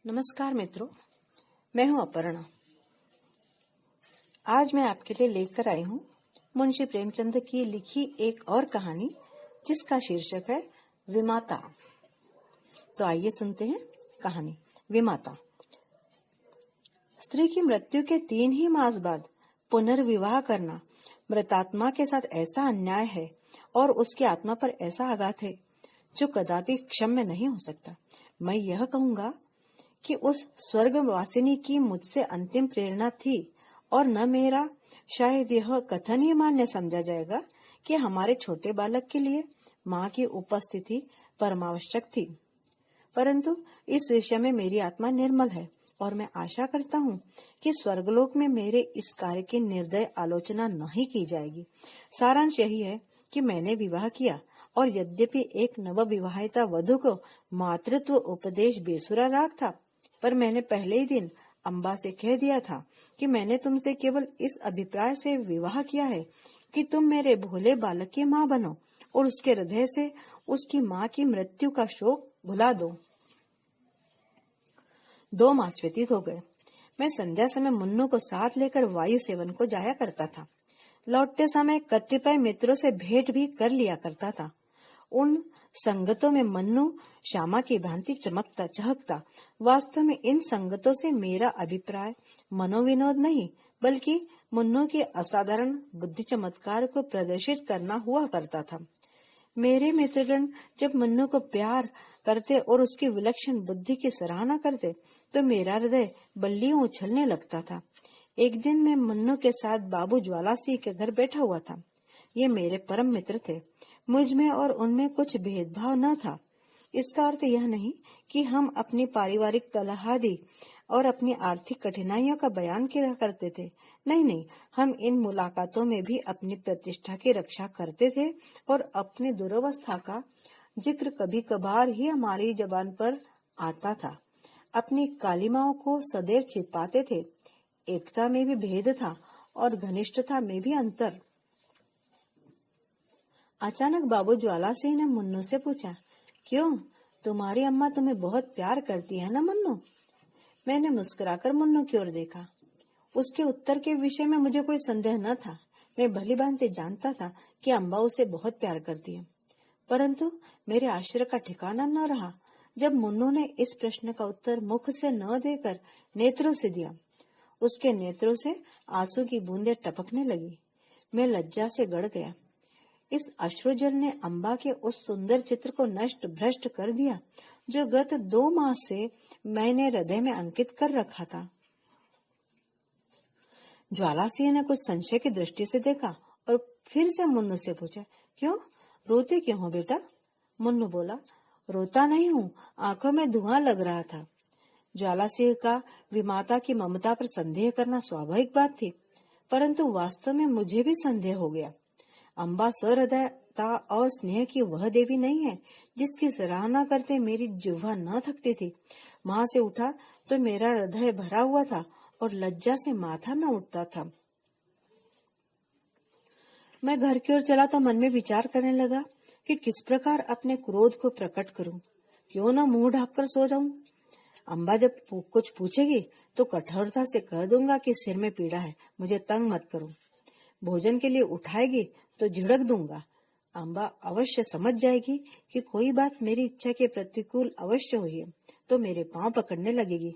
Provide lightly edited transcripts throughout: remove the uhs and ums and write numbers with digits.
नमस्कार मित्रों, मैं हूं अपर्णा। आज मैं आपके लिए लेकर आई हूं मुंशी प्रेमचंद की लिखी एक और कहानी, जिसका शीर्षक है विमाता। तो आइए सुनते हैं कहानी विमाता। स्त्री की मृत्यु के 3 ही मास बाद पुनर्विवाह करना मृतात्मा के साथ ऐसा अन्याय है और उसकी आत्मा पर ऐसा आघात है जो कदापि क्षम्य नहीं हो सकता। मैं यह कहूंगा कि उस स्वर्गवासिनी की मुझसे अंतिम प्रेरणा थी और न मेरा। शायद यह कथन ही मान्य समझा जाएगा कि हमारे छोटे बालक के लिए माँ की उपस्थिति परमावश्यक थी। परंतु इस विषय में मेरी आत्मा निर्मल है और मैं आशा करता हूँ कि स्वर्गलोक में मेरे इस कार्य की निर्दय आलोचना नहीं की जाएगी। सारांश यही है कि मैंने विवाह किया और यद्यपि एक नवविवाहिता वधू को मातृत्व उपदेश बेसुरा राग था, पर मैंने पहले ही दिन अम्बा से कह दिया था कि मैंने तुमसे केवल इस अभिप्राय से विवाह किया है कि तुम मेरे भोले बालक की माँ बनो और उसके हृदय से उसकी माँ की मृत्यु का शोक भुला दो। 2 मास व्यतीत हो गए। मैं संध्या समय मुन्नू को साथ लेकर वायु सेवन को जाया करता था। लौटते समय कतिपय मित्रों से भेंट भी कर लिया करता था। उन संगतों में मन्नू श्यामा की भांति चमकता चहकता। वास्तव में इन संगतों से मेरा अभिप्राय मनोविनोद नहीं, बल्कि मुन्नू के असाधारण बुद्धि चमत्कार को प्रदर्शित करना हुआ करता था। मेरे मित्रगण जब मन्नू को प्यार करते और उसकी विलक्षण बुद्धि की सराहना करते, तो मेरा हृदय बल्लियों उछलने लगता था। एक दिन मैं मन्नू के साथ बाबू ज्वाला सिंह के घर बैठा हुआ था। ये मेरे परम मित्र थे। मुझ में और उनमें कुछ भेदभाव न था। इसका अर्थ यह नहीं कि हम अपनी पारिवारिक कलहादि और अपनी आर्थिक कठिनाइयों का बयान किया करते थे। नहीं, हम इन मुलाकातों में भी अपनी प्रतिष्ठा की रक्षा करते थे और अपनी दुर्वस्था का जिक्र कभी कभार ही हमारी जबान पर आता था। अपनी कालिमाओं को सदैव छिपाते थे। एकता में भी भेद था और घनिष्ठता में भी अंतर। अचानक बाबू ज्वाला सिंह ने मुन्नू से पूछा, क्यों, तुम्हारी अम्मा तुम्हें बहुत प्यार करती है ना मुन्नू? मैंने मुस्कुराकर मुन्नू की ओर देखा। उसके उत्तर के विषय में मुझे कोई संदेह न था। मैं भली भांति जानता था कि अम्मा उसे बहुत प्यार करती है। परंतु मेरे आश्चर्य का ठिकाना न रहा जब मुन्नू ने इस प्रश्न का उत्तर मुख से न देकर नेत्रों से दिया। उसके नेत्रों से आंसू की बूंदें टपकने लगी। मैं लज्जा से गड़ गया। इस अश्रुजल ने अम्बा के उस सुंदर चित्र को नष्ट भ्रष्ट कर दिया जो गत 2 मास से मैंने हृदय में अंकित कर रखा था। ज्वाला सिंह ने कुछ संशय की दृष्टि से देखा और फिर से मुन्नू से पूछा, क्यों, रोते क्यों हो बेटा? मुन्नू बोला, रोता नहीं हूँ, आंखों में धुआं लग रहा था। ज्वाला सिंह का विमाता की ममता पर संदेह करना स्वाभाविक बात थी, परंतु वास्तव में मुझे भी संदेह हो गया। अम्बा सहृदयता और स्नेह की वह देवी नहीं है जिसकी सराहना करते मेरी जिह्वा न थकती थी। वहां से उठा तो मेरा हृदय भरा हुआ था और लज्जा से माथा न उठता था। मैं घर की ओर चला तो मन में विचार करने लगा कि किस प्रकार अपने क्रोध को प्रकट करूं। क्यों न मुंह ढांककर सो जाऊं। अम्बा जब कुछ पूछेगी तो कठोरता से कह दूंगा कि सिर में पीड़ा है, मुझे तंग मत करो। भोजन के लिए उठाएगी तो झिड़क दूंगा। अम्बा अवश्य समझ जाएगी कि कोई बात मेरी इच्छा के प्रतिकूल अवश्य हुई है, तो मेरे पांव पकड़ने लगेगी।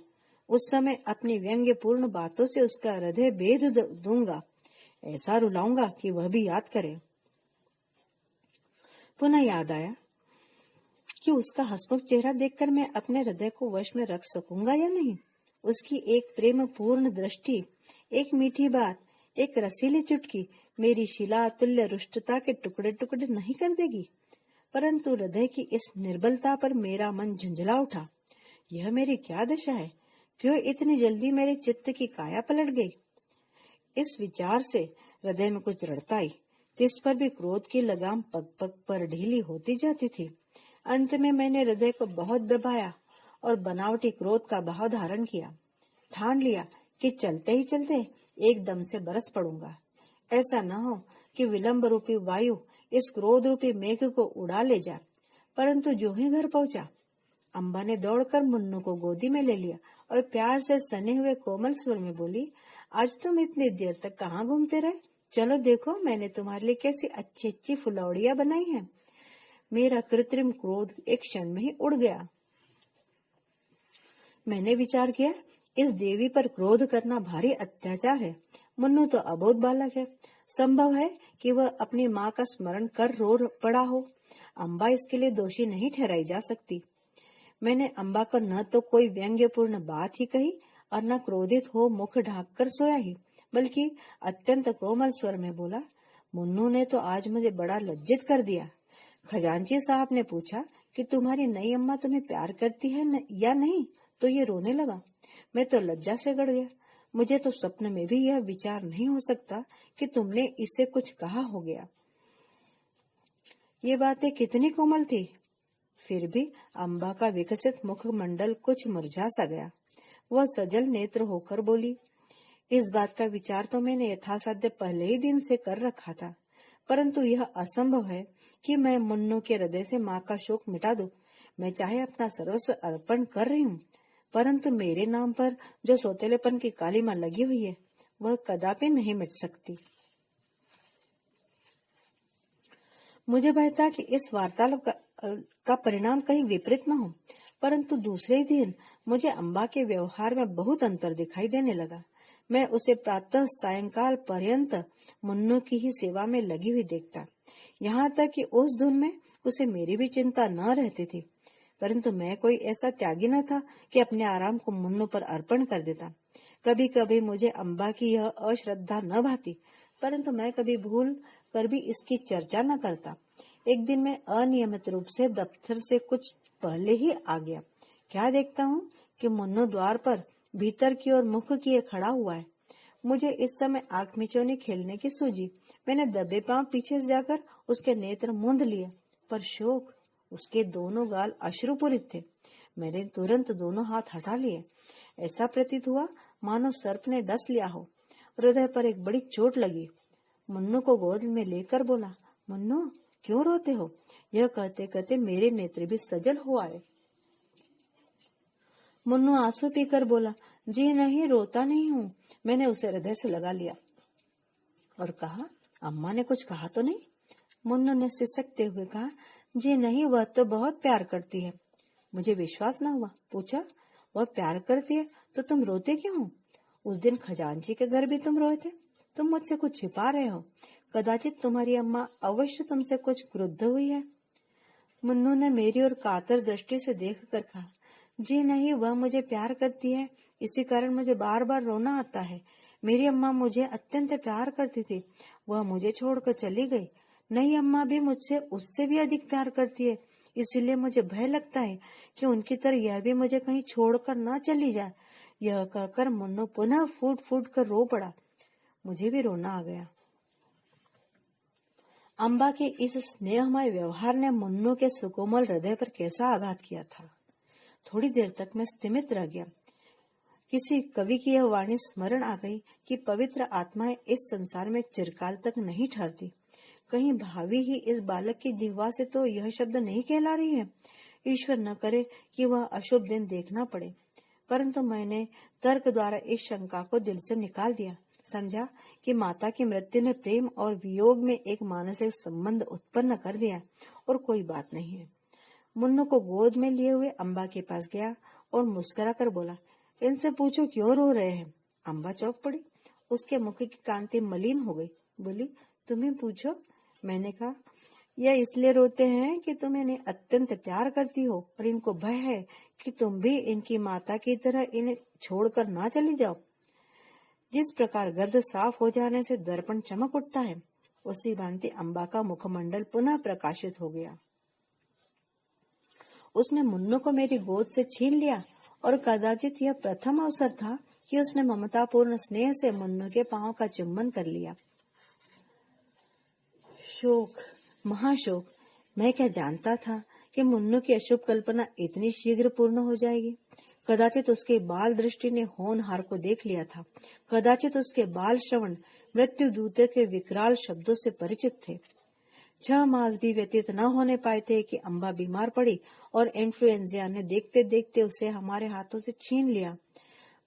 उस समय अपनी व्यंग्यपूर्ण बातों से उसका हृदय भेद दूंगा। ऐसा रुलाऊंगा कि वह भी याद करे। पुनः याद आया कि उसका हंसमुख चेहरा देखकर मैं अपने हृदय को वश में रख सकूंगा या नहीं। उसकी एक प्रेम पूर्ण दृष्टि, एक मीठी बात, एक रसीली चुटकी मेरी शिला तुल्य रुष्टता के टुकड़े टुकड़े नहीं कर देगी। परंतु हृदय की इस निर्बलता पर मेरा मन झुंझला उठा। यह मेरी क्या दशा है? क्यों इतनी जल्दी मेरे चित्त की काया पलट गई? इस विचार से हृदय में कुछ दृढ़ता आई। तिस पर भी क्रोध की लगाम पग पग पर ढीली होती जाती थी। अंत में मैंने हृदय को बहुत दबाया और बनावटी क्रोध का भाव धारण किया। ठान लिया कि चलते ही चलते एकदम से बरस पड़ूंगा। ऐसा न हो कि विलंब रूपी वायु इस क्रोध रूपी मेघ को उड़ा ले जाए। परंतु जो ही घर पहुंचा, अम्बा ने दौड़कर मुन्नू को गोदी में ले लिया और प्यार से सने हुए कोमल स्वर में बोली, आज तुम इतनी देर तक कहाँ घूमते रहे? चलो देखो, मैंने तुम्हारे लिए कैसी अच्छी अच्छी फुलौड़ियां बनाई हैं। मेरा कृत्रिम क्रोध एक क्षण में ही उड़ गया। मैंने विचार किया, इस देवी पर क्रोध करना भारी अत्याचार है। मुन्नू तो अबोध बालक है, संभव है कि वह अपनी माँ का स्मरण कर रो पड़ा हो। अम्बा इसके लिए दोषी नहीं ठहराई जा सकती। मैंने अम्बा को न तो कोई व्यंग्यपूर्ण बात ही कही और न क्रोधित हो मुख ढाक कर सोया ही, बल्कि अत्यंत कोमल स्वर में बोला, मुन्नू ने तो आज मुझे बड़ा लज्जित कर दिया। खजांची साहब ने पूछा कि तुम्हारी नई अम्मा तुम्हें प्यार करती है या नहीं, तो ये रोने लगा। मैं तो लज्जा से गड़ गया। मुझे तो स्वप्न में भी यह विचार नहीं हो सकता कि तुमने इससे कुछ कहा हो गया। ये बातें कितनी कोमल थी। फिर भी अम्बा का विकसित मुखमंडल कुछ मुरझा सा गया। वह सजल नेत्र होकर बोली, इस बात का विचार तो मैंने यथासाध्य पहले ही दिन से कर रखा था, परंतु यह असंभव है कि मैं मुन्नू के हृदय से माँ का शोक मिटा दूं। मैं चाहे अपना सर्वस्व अर्पण कर रही हूँ, परंतु मेरे नाम पर जो सौतेलेपन की कालीमा लगी हुई है, वह कदापि नहीं मिट सकती। मुझे भय था कि इस वार्तालाप का परिणाम कहीं विपरीत न हो, परंतु दूसरे दिन मुझे अम्बा के व्यवहार में बहुत अंतर दिखाई देने लगा। मैं उसे प्रातः सायंकाल पर्यंत मुन्नू की ही सेवा में लगी हुई देखता, यहाँ तक कि उस धुन में उसे मेरी भी चिंता न रहती थी। परंतु मैं कोई ऐसा त्यागी न था कि अपने आराम को मुन्नू पर अर्पण कर देता। कभी कभी मुझे अम्बा की यह अश्रद्धा न भाती, परंतु मैं कभी भूल कर भी इसकी चर्चा न करता। एक दिन मैं अनियमित रूप से दफ्तर से कुछ पहले ही आ गया। क्या देखता हूँ कि मुन्नू द्वार पर भीतर की ओर मुख किए खड़ा हुआ है। मुझे इस समय आंख मिचौनी खेलने की सूझी। मैंने दबे पांव पीछे से जाकर उसके नेत्र मूंद लिए, पर शोक, उसके दोनों गाल अश्रुपूरित थे। मैंने तुरंत दोनों हाथ हटा लिए। ऐसा प्रतीत हुआ मानो सर्प ने डस लिया हो। हृदय पर एक बड़ी चोट लगी। मुन्नू को गोद में लेकर बोला, मुन्नू क्यों रोते हो? यह कहते कहते मेरे नेत्र भी सजल हो आए। मुन्नू आंसू पीकर बोला, जी नहीं, रोता नहीं हूँ। मैंने उसे हृदय से लगा लिया और कहा, अम्मा ने कुछ कहा तो नहीं? मुन्नू ने सिसकते हुए कहा, जी नहीं, वह तो बहुत प्यार करती है। मुझे विश्वास न हुआ। पूछा, वह प्यार करती है तो तुम रोते क्यों हो? उस दिन खजांची के घर भी तुम रोए थे। तुम मुझसे कुछ छिपा रहे हो। कदाचित तुम्हारी अम्मा अवश्य तुमसे कुछ क्रुद्ध हुई है। मुन्नू ने मेरी ओर कातर दृष्टि से देख कर कहा, जी नहीं, वह मुझे प्यार करती है, इसी कारण मुझे बार बार रोना आता है। मेरी अम्मा मुझे अत्यंत प्यार करती थी, वह मुझे छोड़कर चली गई। नई अम्मा भी मुझसे उससे भी अधिक प्यार करती है, इसीलिए मुझे भय लगता है कि उनकी तरह यह भी मुझे कहीं छोड़कर न चली जाए। यह कहकर मुन्नू पुनः फूट फूट कर रो पड़ा। मुझे भी रोना आ गया। अम्बा के इस स्नेहमय व्यवहार ने मुन्नू के सुकोमल हृदय पर कैसा आघात किया था। थोड़ी देर तक मैं स्तिमित रह गया। किसी कवि की यह वाणी स्मरण आ गई कि पवित्र आत्माएं इस संसार में चिरकाल तक नहीं ठहरती। कहीं भावी ही इस बालक की जिह्वा से तो यह शब्द नहीं कहला रही है। ईश्वर न करे कि वह अशुभ दिन देखना पड़े। परंतु मैंने तर्क द्वारा इस शंका को दिल से निकाल दिया। समझा कि माता की मृत्यु ने प्रेम और वियोग में एक मानसिक संबंध उत्पन्न कर दिया और कोई बात नहीं है। मुन्नू को गोद में लिए हुए अम्बा के पास गया और मुस्कुरा कर बोला, इनसे पूछो क्यों रो रहे हैं। अम्बा चौंक पड़ी। उसके मुख की कांति मलिन हो गई। बोली, तुम्हें पूछो। मैंने कहा, यह इसलिए रोते हैं कि तुम इन्हें अत्यंत प्यार करती हो और इनको भय है कि तुम भी इनकी माता की तरह इन्हें छोड़कर ना चली जाओ। जिस प्रकार गर्द साफ हो जाने से दर्पण चमक उठता है, उसी भांति अम्बा का मुखमंडल पुनः प्रकाशित हो गया। उसने मुन्नू को मेरी गोद से छीन लिया और कदाचित यह प्रथम अवसर था कि उसने ममतापूर्ण स्नेह से मुन्नू के पांव का चुम्बन कर लिया। शोक, महाशोक। मैं क्या जानता था कि मुन्नू की अशुभ कल्पना इतनी शीघ्र पूर्ण हो जाएगी। कदाचित उसके बाल दृष्टि ने होनहार को देख लिया था। कदाचित उसके बाल श्रवण मृत्यु दूते के विकराल शब्दों से परिचित थे। 6 मास भी व्यतीत न होने पाए थे कि अम्बा बीमार पड़ी और इन्फ्लुएंजा ने देखते देखते उसे हमारे हाथों से छीन लिया।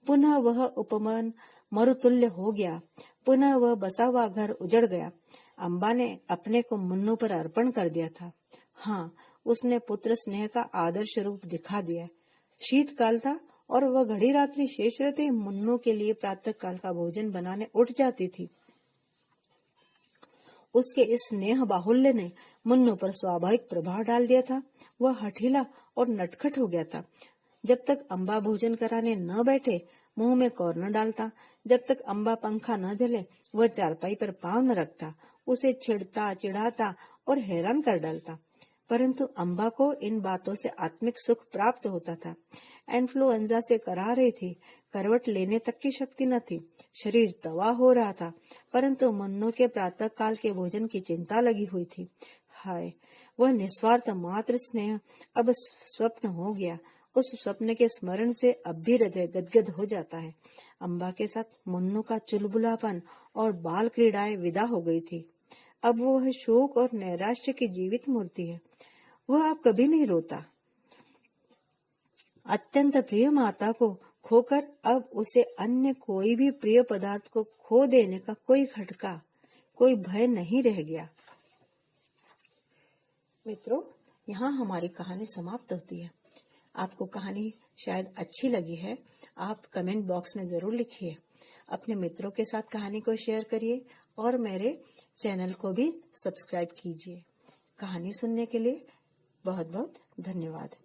पुनः वह उपमन मरुतुल्य हो गया। पुनः वह बसा हुआ घर उजड़ गया। अम्बा ने अपने को मुन्नू पर अर्पण कर दिया था। हाँ, उसने पुत्र स्नेह का आदर्श रूप दिखा दिया। शीतकाल था और वह घड़ी रात्रि शेष रहते मुन्नू के लिए प्रातः काल का भोजन बनाने उठ जाती थी। उसके इस स्नेह बाहुल्य ने मुन्नू पर स्वाभाविक प्रभाव डाल दिया था। वह हठीला और नटखट हो गया था। जब तक अम्बा भोजन कराने न बैठे मुंह में कौर न डालता, जब तक अम्बा पंखा न जले वह चारपाई पर पांव न रखता, उसे छिड़ता चिढ़ाता और हैरान कर डालता। परंतु अम्बा को इन बातों से आत्मिक सुख प्राप्त होता था। इन्फ्लुएंजा से करा रही थी, करवट लेने तक की शक्ति न थी, शरीर तवा हो रहा था, परंतु मुन्नू के प्रातः काल के भोजन की चिंता लगी हुई थी। हाय, वह निस्वार्थ मात्र स्नेह अब स्वप्न हो गया। उस स्वप्न के स्मरण से अब भी हृदय गदगद हो जाता है। अम्बा के साथ मुन्नू का चुलबुलापन और बाल क्रीड़ाएं विदा हो गई थी। अब वह शोक और नैराश्य की जीवित मूर्ति है। वह अब कभी नहीं रोता। अत्यंत प्रिय माता को खोकर अब उसे अन्य कोई भी प्रिय पदार्थ को खो देने का कोई खटका, कोई भय नहीं रह गया। मित्रों, यहाँ हमारी कहानी समाप्त होती है। आपको कहानी शायद अच्छी लगी है। आप कमेंट बॉक्स में जरूर लिखिए। अपने मित्रों के साथ कहानी को शेयर करिए और मेरे चैनल को भी सब्सक्राइब कीजिए। कहानी सुनने के लिए बहुत बहुत धन्यवाद।